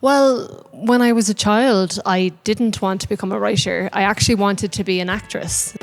Well, when I was a child, I didn't want to become a writer. I actually wanted to be an actress.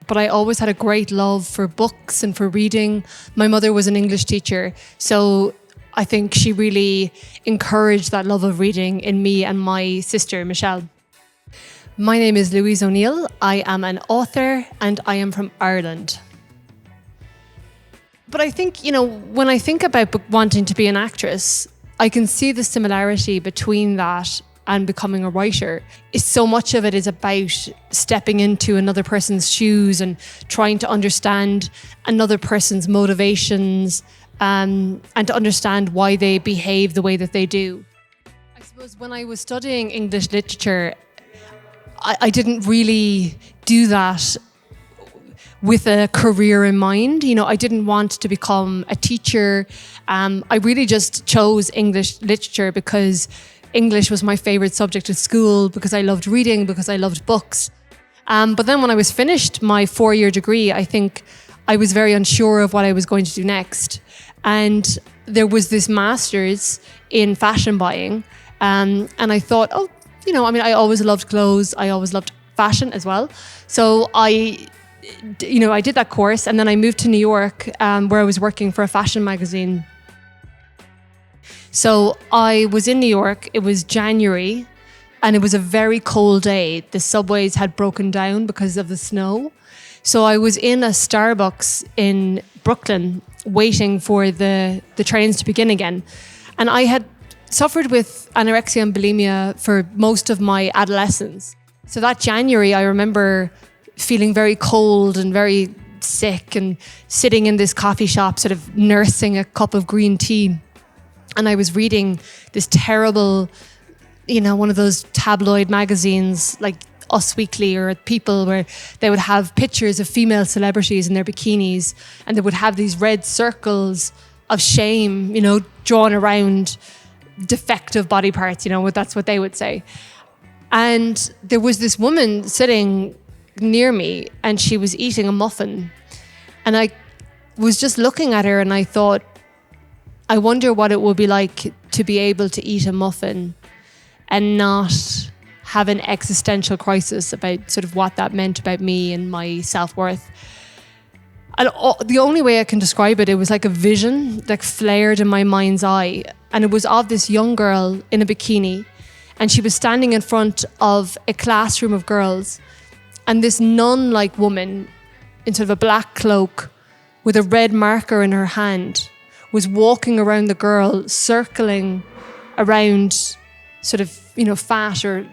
But I always had a great love for books and for reading. My mother was an English teacher, so I think she really encouraged that love of reading in me and my sister, Michelle. My name is Louise O'Neill. I am an author and I am from Ireland. But I think, when I think about wanting to be an actress, I can see the similarity between that and becoming a writer. So much of it is about stepping into another person's shoes and trying to understand another person's motivations and to understand why they behave the way that they do. I suppose when I was studying English literature, I didn't really do that with a career in mind. I didn't want to become a teacher. I really just chose English literature because English was my favorite subject at school, because I loved reading, because I loved books. But then when I was finished my 4-year degree, I think I was very unsure of what I was going to do next. And there was this master's in fashion buying. And I thought, I always loved clothes. I always loved fashion as well. So I did that course, and then I moved to New York, where I was working for a fashion magazine. So I was in New York, it was January, and it was a very cold day. The subways had broken down because of the snow. So I was in a Starbucks in Brooklyn waiting for the trains to begin again. And I had suffered with anorexia and bulimia for most of my adolescence. So that January, I remember feeling very cold and very sick and sitting in this coffee shop, sort of nursing a cup of green tea. And I was reading this terrible, one of those tabloid magazines like Us Weekly or People, where they would have pictures of female celebrities in their bikinis, and they would have these red circles of shame, drawn around defective body parts, that's what they would say. And there was this woman sitting near me, and she was eating a muffin. And I was just looking at her, and I thought, I wonder what it would be like to be able to eat a muffin and not have an existential crisis about sort of what that meant about me and my self-worth. And the only way I can describe it, it was like a vision that flared in my mind's eye. And it was of this young girl in a bikini. And she was standing in front of a classroom of girls. And this nun-like woman in sort of a black cloak with a red marker in her hand was walking around the girl, circling around sort of, fat or,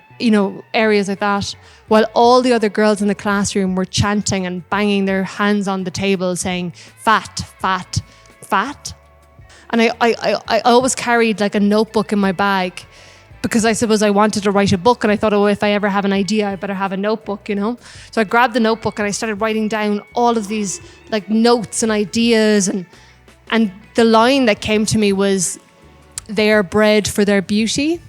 areas like that, while all the other girls in the classroom were chanting and banging their hands on the table saying, fat, fat, fat. And I always carried like a notebook in my bag, because I suppose I wanted to write a book, and I thought, if I ever have an idea, I better have a notebook, So I grabbed the notebook and I started writing down all of these like notes and ideas, and the line that came to me was, they are bred for their beauty.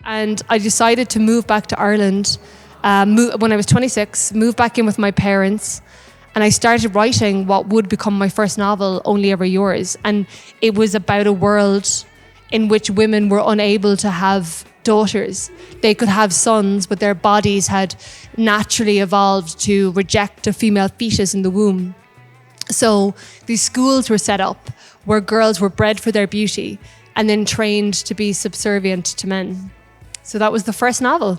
And I decided to move back to Ireland when I was 26, move back in with my parents, and I started writing what would become my first novel, Only Ever Yours. And it was about a world in which women were unable to have daughters. They could have sons, but their bodies had naturally evolved to reject a female fetus in the womb. So these schools were set up where girls were bred for their beauty and then trained to be subservient to men. So that was the first novel.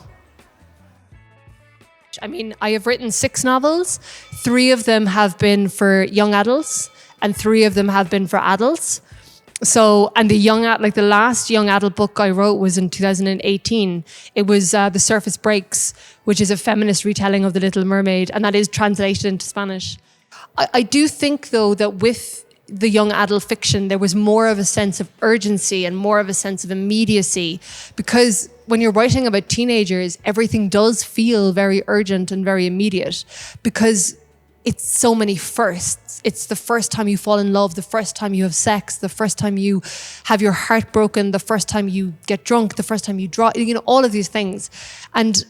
I have written 6 novels. 3 of them have been for young adults and 3 of them have been for adults. So, and the last young adult book I wrote was in 2018. It was The Surface Breaks, which is a feminist retelling of The Little Mermaid, and that is translated into Spanish. I do think, though, that with the young adult fiction, there was more of a sense of urgency and more of a sense of immediacy, because when you're writing about teenagers, everything does feel very urgent and very immediate, because it's so many firsts. It's the first time you fall in love, the first time you have sex, the first time you have your heart broken, the first time you get drunk, the first time you draw, all of these things. And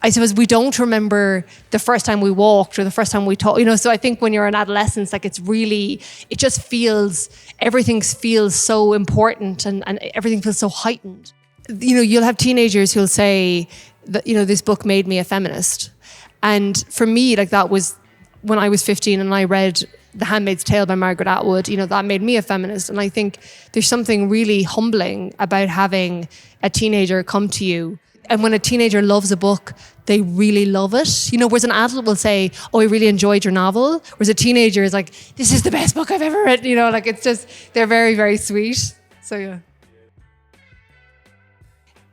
I suppose we don't remember the first time we walked or the first time we talked, so I think when you're an adolescent, like it just feels, everything feels so important and everything feels so heightened. You'll have teenagers who'll say that, this book made me a feminist. And for me, like that was when I was 15 and I read The Handmaid's Tale by Margaret Atwood, that made me a feminist. And I think there's something really humbling about having a teenager come to you. And when a teenager loves a book, they really love it. Whereas an adult will say, oh, I really enjoyed your novel. Whereas a teenager is like, this is the best book I've ever read. It's just, they're very, very sweet. So, yeah.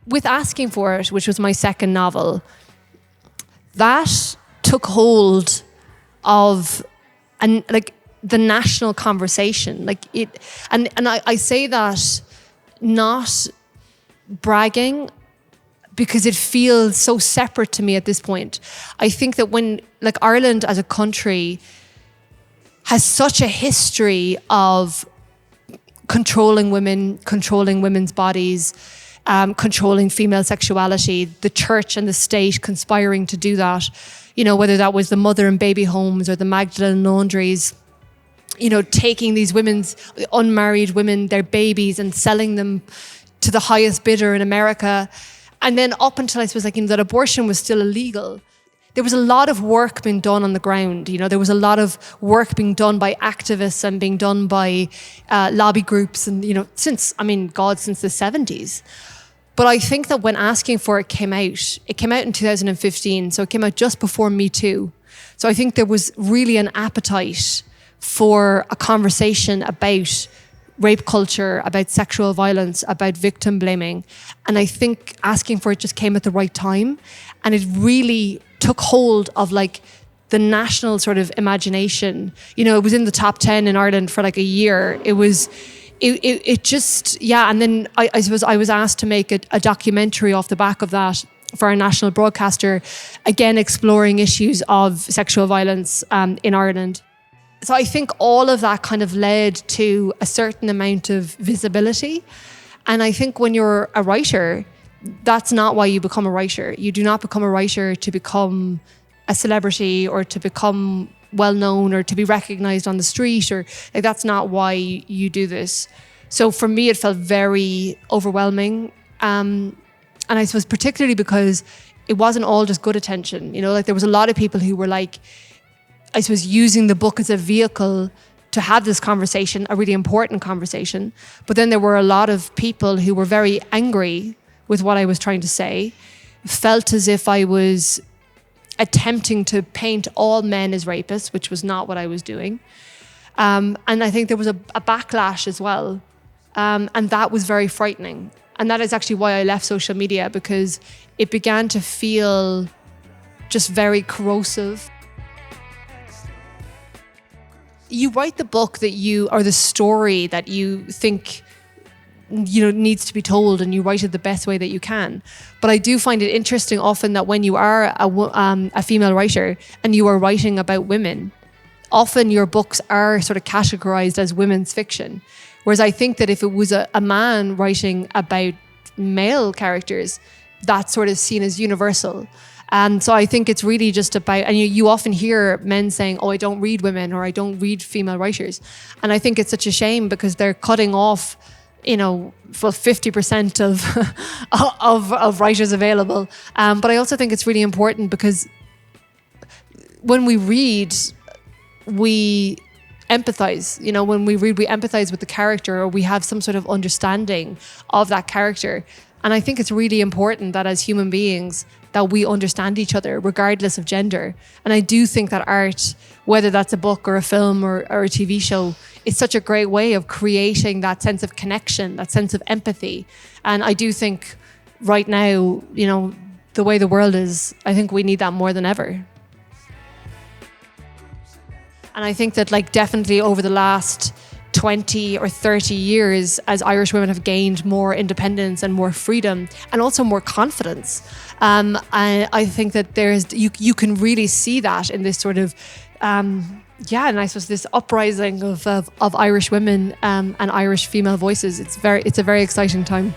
With Asking for It, which was my second novel, that took hold of the national conversation. I say that not bragging, because it feels so separate to me at this point. I think that when, Ireland as a country has such a history of controlling women, controlling women's bodies, controlling female sexuality, the church and the state conspiring to do that, whether that was the mother and baby homes or the Magdalene laundries, taking these unmarried women, their babies, and selling them to the highest bidder in America. And then up until I suppose that abortion was still illegal, there was a lot of work being done on the ground. There was a lot of work being done by activists and being done by lobby groups and, since the 70s. But I think that when Asking for It came out in 2015, so it came out just before Me Too. So I think there was really an appetite for a conversation about rape culture, about sexual violence, about victim blaming. And I think Asking for It just came at the right time. And it really took hold of the national sort of imagination. It was in the top 10 in Ireland for a year. It just, yeah. And then I suppose I was asked to make a documentary off the back of that for our national broadcaster, again, exploring issues of sexual violence in Ireland. So I think all of that kind of led to a certain amount of visibility. And I think when you're a writer, that's not why you become a writer. You do not become a writer to become a celebrity or to become well-known or to be recognized on the street, or that's not why you do this. So for me, it felt very overwhelming. And I suppose particularly because it wasn't all just good attention. There was a lot of people who were I suppose using the book as a vehicle to have this conversation, a really important conversation. But then there were a lot of people who were very angry with what I was trying to say, felt as if I was attempting to paint all men as rapists, which was not what I was doing. And I think there was a backlash as well. And that was very frightening. And that is actually why I left social media, because it began to feel just very corrosive. You write the book or the story that you think needs to be told, and you write it the best way that you can. But I do find it interesting often that when you are a female writer and you are writing about women, often your books are sort of categorized as women's fiction. Whereas I think that if it was a man writing about male characters, that's sort of seen as universal. So I think it's really just about, and you often hear men saying, oh, I don't read women, or I don't read female writers. And I think it's such a shame, because they're cutting off, 50% of writers available. But I also think it's really important, because when we read, we empathize. When we read, we empathize with the character, or we have some sort of understanding of that character. And I think it's really important that as human beings, that we understand each other regardless of gender. And I do think that art, whether that's a book or a film or a TV show, is such a great way of creating that sense of connection, that sense of empathy. And I do think right now, the way the world is, I think we need that more than ever. And I think that definitely over the last 20 or 30 years, as Irish women have gained more independence and more freedom and also more confidence, I think that you can really see that in this sort of and I suppose this uprising of Irish women and Irish female voices. It's a very exciting time.